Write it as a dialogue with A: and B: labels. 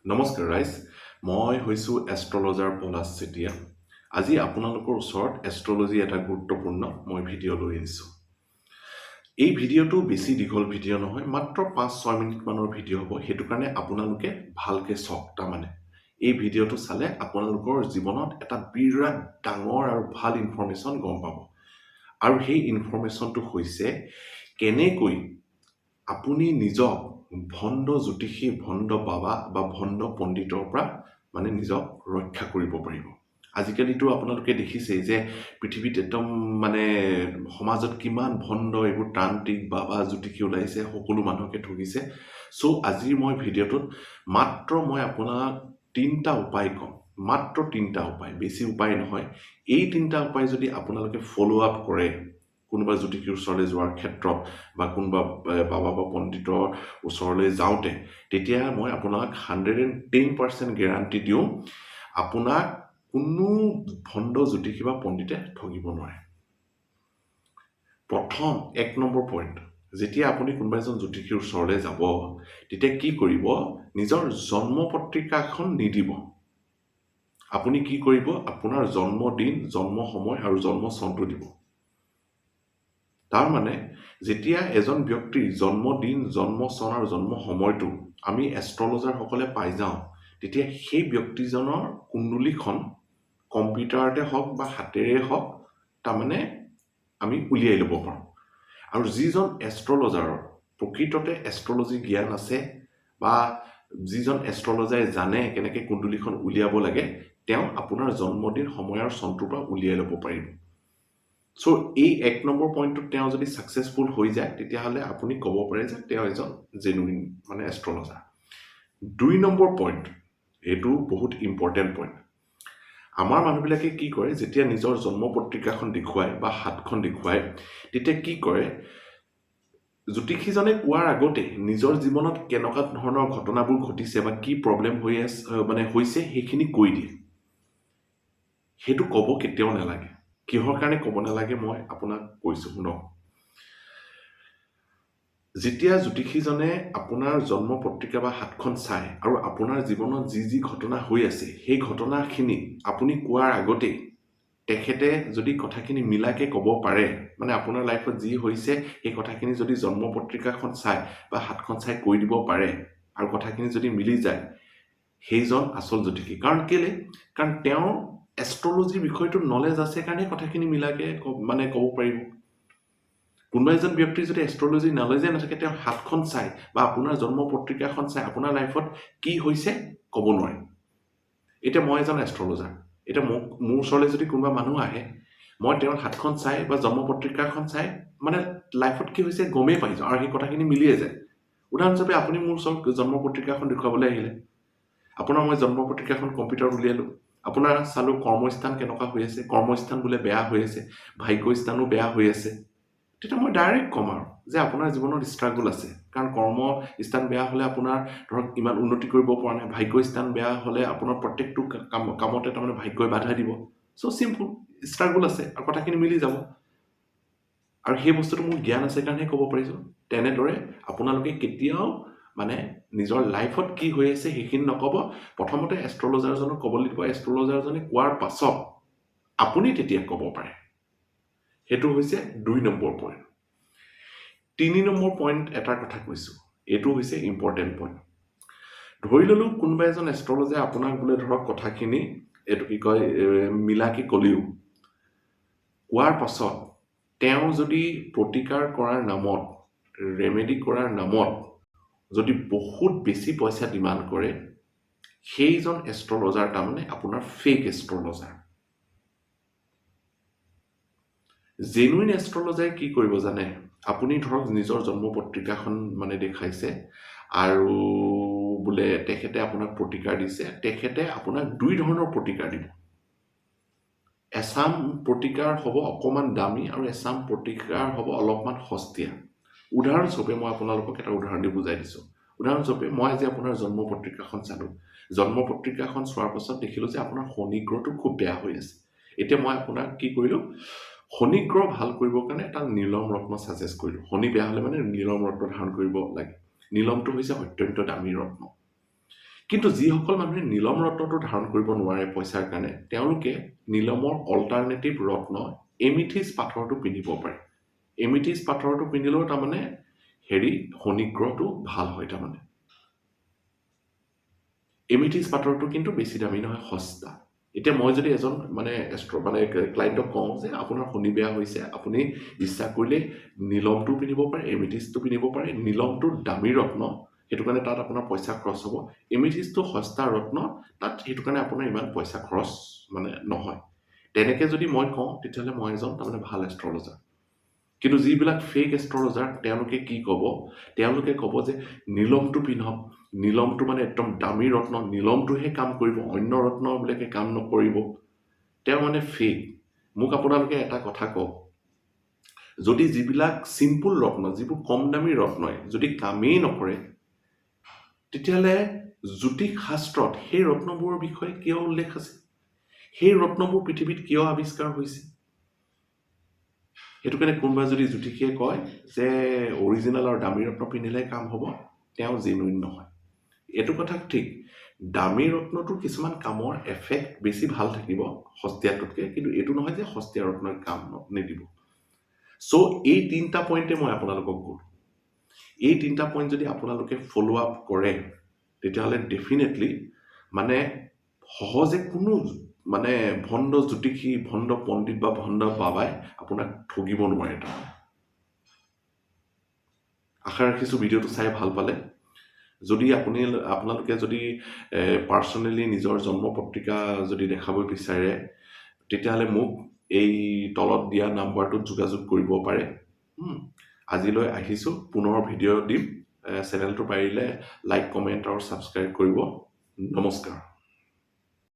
A: নমস্কাৰ ৰাইজ মই হৈছোঁ এষ্ট্ৰলজাৰ পলাশ চেতিয়া আজি আপোনালোকৰ ওচৰত এষ্ট্ৰলজি এটা গুৰুত্বপূৰ্ণ মই ভিডিঅ' লৈ আহিছোঁ এই ভিডিঅ'টো বেছি দীঘল ভিডিঅ' নহয় মাত্ৰ 5-6 মিনিট মানৰ ভিডিঅ' হ'ব সেইটো কাৰণে আপোনালোকে ভালকে চাওক তাৰমানে এই ভিডিঅ'টো চালে আপোনালোকৰ জীৱনত এটা বিৰাট ডাঙৰ আৰু ভাল ইনফৰমেশ্যন গম পাব আৰু সেই ইনফৰমেশ্যনটো হৈছে কেনেকৈ আপুনি নিজক ভণ্ড জ্যোতিষী ভণ্ড বাবা বা ভণ্ড পণ্ডিতৰ পৰা মানে নিজক ৰক্ষা কৰিব পাৰিব আজিকালিতো আপোনালোকে দেখিছে যে পৃথিৱীত একদম মানে সমাজত কিমান ভণ্ড এইবোৰ তান্ত্ৰিক বাবা জ্যোতিষী ওলাইছে সকলো মানুহকে ঠগিছে সো আজিৰ মই ভিডিঅ'টোত মাত্ৰ মই আপোনাক তিনিটা উপায় কম মাত্ৰ তিনিটা উপায় বেছি উপায় নহয় এই তিনিটা উপায় যদি আপোনালোকে ফলো আপ কৰে কোনোবা জ্যোতিষীৰ ওচৰলৈ যোৱাৰ ক্ষেত্ৰত বা কোনোবা বাবা বা পণ্ডিতৰ ওচৰলৈ যাওঁতে তেতিয়া মই আপোনাক 110% গেৰাণ্টি দিওঁ আপোনাক কোনো ভণ্ড জ্যোতিষী বা পণ্ডিতে ঠগিব নোৱাৰে প্ৰথম 1 নম্বৰ পইণ্ট যেতিয়া আপুনি কোনোবা এজন জ্যোতিষীৰ ওচৰলৈ যাব তেতিয়া কি কৰিব নিজৰ জন্ম পত্ৰিকাখন নিদিব আপুনি কি কৰিব আপোনাৰ জন্মদিন জন্ম সময় আৰু জন্ম চনটো দিব তাৰ মানে যেতিয়া এজন ব্যক্তিৰ জন্মদিন জন্ম চন আৰু জন্ম সময়টো আমি এষ্ট্ৰলজাৰ সকলে পাই যাওঁ তেতিয়া সেই ব্যক্তিজনৰ কুণ্ডলীখন কম্পিউটাৰতে হওক বা হাতেৰে হওক তাৰমানে আমি উলিয়াই ল'ব পাৰোঁ আৰু যিজন এষ্ট্ৰলজাৰৰ প্ৰকৃততে এষ্ট্ৰলজি জ্ঞান আছে বা যিজন এষ্ট্ৰলজাৰে জানে কেনেকৈ কুণ্ডলীখন উলিয়াব লাগে তেওঁ আপোনাৰ জন্মদিন সময় আৰু চনটোৰ পৰা উলিয়াই ল'ব পাৰিব সো এই 1 নম্বৰ পইণ্টত তেওঁ যদি সাকসেসফুল হৈ যায় তেতিয়াহ'লে আপুনি ক'ব পাৰে যে তেওঁ এজন জেনুইন মানে এষ্ট্ৰলজাৰ 2 নম্বৰ পইণ্ট এইটো বহুত ইম্পৰ্টেন্ট পইণ্ট আমাৰ মানুহবিলাকে কি কৰে যেতিয়া নিজৰ জন্ম পত্ৰিকাখন দেখুৱায় বা হাতখন দেখুৱায় তেতিয়া কি কৰে জ্যোতিষীজনে কোৱাৰ আগতে নিজৰ জীৱনত কেনেকুৱা ধৰণৰ ঘটনাবোৰ ঘটিছে বা কি প্ৰবলেম হৈ আছে মানে হৈছে সেইখিনি কৈ দিয়ে সেইটো ক'ব কেতিয়াও নালাগে কিহৰ কাৰণে ক'ব নালাগে মই আপোনাক কৈছো শুনক যেতিয়া জ্যোতিষীজনে আপোনাৰ জন্ম পত্ৰিকা বা হাতখন চাই আৰু আপোনাৰ জীৱনত যি ঘটনা হৈ আছে সেই ঘটনাখিনি আপুনি কোৱাৰ আগতে তেখেতে যদি কথাখিনি মিলাকে ক'ব পাৰে মানে আপোনাৰ লাইফত যি হৈছে সেই কথাখিনি যদি জন্ম পত্ৰিকাখন চাই বা হাতখন চাই কৈ দিব পাৰে আৰু কথাখিনি যদি মিলি যায় সেইজন আচল জ্যোতিষী কাৰণ কেলে কাৰণ তেওঁ এষ্ট্ৰলজি বিষয়টো নলেজ আছে কাৰণে কথাখিনি মিলাকে মানে ক'ব পাৰিব কোনোবা এজন ব্যক্তিৰ যদি এষ্ট্ৰলজি নলেজে নাথাকে তেওঁ হাতখন চাই বা আপোনাৰ জন্ম পত্ৰিকাখন চাই আপোনাৰ লাইফত কি হৈছে ক'ব নোৱাৰে এতিয়া মই এজন এষ্ট্ৰলজাৰ এতিয়া মোৰ ওচৰলৈ যদি কোনোবা মানুহ আহে মই তেওঁৰ হাতখন চাই বা জন্ম পত্ৰিকাখন চাই মানে লাইফত কি হৈছে গমেই পাই যাওঁ আৰু সেই কথাখিনি মিলিয়ে যায় উদাহৰণস্বৰূপে আপুনি মোৰ ওচৰত জন্ম পত্ৰিকাখন দেখুৱাবলৈ আহিলে আপোনাৰ মই জন্ম পত্ৰিকাখন কম্পিউটাৰত উলিয়ালো আপোনাৰ চালো কৰ্মস্থান কেনেকুৱা হৈ আছে কৰ্মস্থান বোলে বেয়া হৈ আছে ভাগ্যস্থানো বেয়া হৈ আছে তেতিয়া মই ডাইৰেক্ট কম আৰু যে আপোনাৰ জীৱনত ষ্ট্ৰাগল আছে কাৰণ কৰ্মস্থান বেয়া হ'লে আপোনাৰ ধৰক ইমান উন্নতি কৰিব পৰা নাই ভাগ্যস্থান বেয়া হ'লে আপোনাৰ প্ৰত্যেকটো কামতে তাৰমানে ভাগ্যই বাধা দিব সো সিম্পল ষ্ট্ৰাগল আছে আৰু কথাখিনি মিলি যাব আৰু সেই বস্তুটো মোৰ জ্ঞান আছে কাৰণে ক'ব পাৰিছো তেনেদৰে আপোনালোকে কেতিয়াও মানে নিজৰ লাইফত কি হৈ আছে সেইখিনি নকব প্ৰথমতে এষ্ট্ৰলজাৰজনক ক'বলৈ দিব এষ্ট্ৰলজাৰজনে কোৱাৰ পাছত আপুনি তেতিয়া ক'ব পাৰে সেইটো হৈছে 2 নম্বৰ পইণ্ট 3 নম্বৰ পইণ্ট এটাৰ কথা কৈছো এইটো হৈছে ইম্পৰ্টেন্ট পইণ্ট ধৰি ললো কোনোবা এজন এষ্ট্ৰলজাৰে আপোনাক বোলে ধৰক কথাখিনি এটো কি কয় মিলাকি কলিও কোৱাৰ পাছত তেওঁ যদি প্ৰতিকাৰ কৰাৰ নামত ৰেমেডি কৰাৰ নামত যদি বহুত বেছি পইচা ডিমান্ড কৰে সেইজন এষ্ট্ৰলজাৰ তাৰমানে আপোনাৰ ফেক এষ্ট্ৰলজাৰ জেনুইন এষ্ট্ৰলজাৰে কি কৰিব জানে আপুনি ধৰক নিজৰ জন্ম পত্ৰিকাখন মানে দেখাইছে আৰু বোলে তেখেতে আপোনাক প্ৰতিকাৰ দিছে তেখেতে আপোনাক 2 ধৰণৰ প্ৰতিকাৰ দিব এছাম প্ৰতিকাৰ হ'ব অকমান দামী আৰু এছাম প্ৰতিকাৰ হ'ব অলপমান সস্তীয়া উদাহৰণস্বৰূপে মই আপোনালোকক এটা উদাহৰণ দি বুজাই দিছো উদাহৰণস্বৰূপে মই আজি আপোনাৰ জন্ম পত্ৰিকাখন চালো জন্ম পত্ৰিকাখন চোৱাৰ পাছত দেখিলো যে আপোনাৰ শনি গ্ৰহটো খুব বেয়া হৈ আছে এতিয়া মই আপোনাক কি কৰিলো শনি গ্ৰহ ভাল কৰিবৰ কাৰণে এটা নীলম ৰত্ন সাজেষ্ট কৰিলো শনি বেয়া হ'লে মানে নীলম ৰত্ন ধাৰণ কৰিব লাগে নীলমটো হৈছে অত্যন্ত দামী ৰত্ন কিন্তু যিসকল মানুহে নীলম ৰত্নটো ধাৰণ কৰিব নোৱাৰে পইচাৰ কাৰণে তেওঁলোকে নীলমৰ অল্টাৰনেটিভ ৰত্ন এমিথিছ পাথৰটো পিন্ধিব পাৰে এমিথিছ পাথৰটো পিন্ধিলেও তাৰমানে শনিগ্ৰহটো ভাল হয় তাৰমানে এমিথিছ পাথৰটো কিন্তু বেছি দামী নহয় সস্তা এতিয়া মই যদি এজন ক্লায়েণ্টক কওঁ যে আপোনাৰ শনি বেয়া হৈছে আপুনি ইচ্ছা কৰিলে নীলমটো পিন্ধিব পাৰে এমিথিছটো পিন্ধিব পাৰে নীলমটো দামী ৰত্ন সেইটো কাৰণে তাত আপোনাৰ পইচা খৰচ হ'ব এমিথিছটো সস্তা ৰত্ন তাত সেইটো কাৰণে আপোনাৰ ইমান পইচা খৰচ নহয় তেনেকে যদি মই কওঁ তেতিয়াহ'লে মই এজন তাৰমানে ভাল এষ্ট্ৰলজাৰ কিন্তু যিবিলাক ফেক এষ্ট্ৰলজাৰ তেওঁলোকে কি ক'ব তেওঁলোকে ক'ব যে নীলমটো পিন্ধক নীলমটো একদম দামী ৰত্ন নীলমটোহে কাম কৰিব অন্য ৰত্নবিলাকে কাম নকৰিব তেওঁ ফেক মোক আপোনালোকে এটা কথা কওক যদি যিবিলাক সিম্পল ৰত্ন যিবোৰ কম দামী ৰত্নই যদি কামেই নকৰে তেতিয়াহ'লে জ্যোতিষ শাস্ত্ৰত সেই ৰত্নবোৰৰ বিষয়ে কিয় উল্লেখ আছে সেই ৰত্নবোৰ পৃথিৱীত কিয় আৱিষ্কাৰ হৈছে সেইটো কাৰণে কোনোবা যদি জ্যোতিষীয়ে কয় যে অৰিজিনেল আৰু দামী ৰত্ন পিন্ধিলে কাম হ'ব তেওঁ জেনুইন নহয় এইটো কথা ঠিক দামী ৰত্নটোৰ কিছুমান কামৰ এফেক্ট বেছি ভাল থাকিব সস্তীয়াটোতকৈ কিন্তু এইটো নহয় যে সস্তীয়া ৰত্নই কাম নিদিব সো এই তিনিটা পইণ্টে মই আপোনালোকক ক'লো এই তিনিটা পইণ্ট যদি আপোনালোকে ফ'ল' আপ কৰে তেতিয়াহ'লে ডেফিনেটলি সহজে কোনো ভণ্ড জ্যোতিষী ভণ্ড পণ্ডিত বা ভণ্ড বাবাই আপোনাক ঠগিব নোৱাৰে আশা ৰাখিছোঁ ভিডিঅ'টো চাই ভাল পালে যদি আপোনালোকে যদি পাৰ্চনেলি নিজৰ জন্ম পত্ৰিকা যদি দেখাব বিচাৰে তেতিয়াহ'লে মোক এই তলত দিয়া নাম্বাৰটোত যোগাযোগ কৰিব পাৰে আজিলৈ আহিছোঁ পুনৰ ভিডিঅ' দিম চেনেলটো পাৰিলে লাইক কমেণ্ট আৰু ছাবস্ক্ৰাইব কৰিব নমস্কাৰ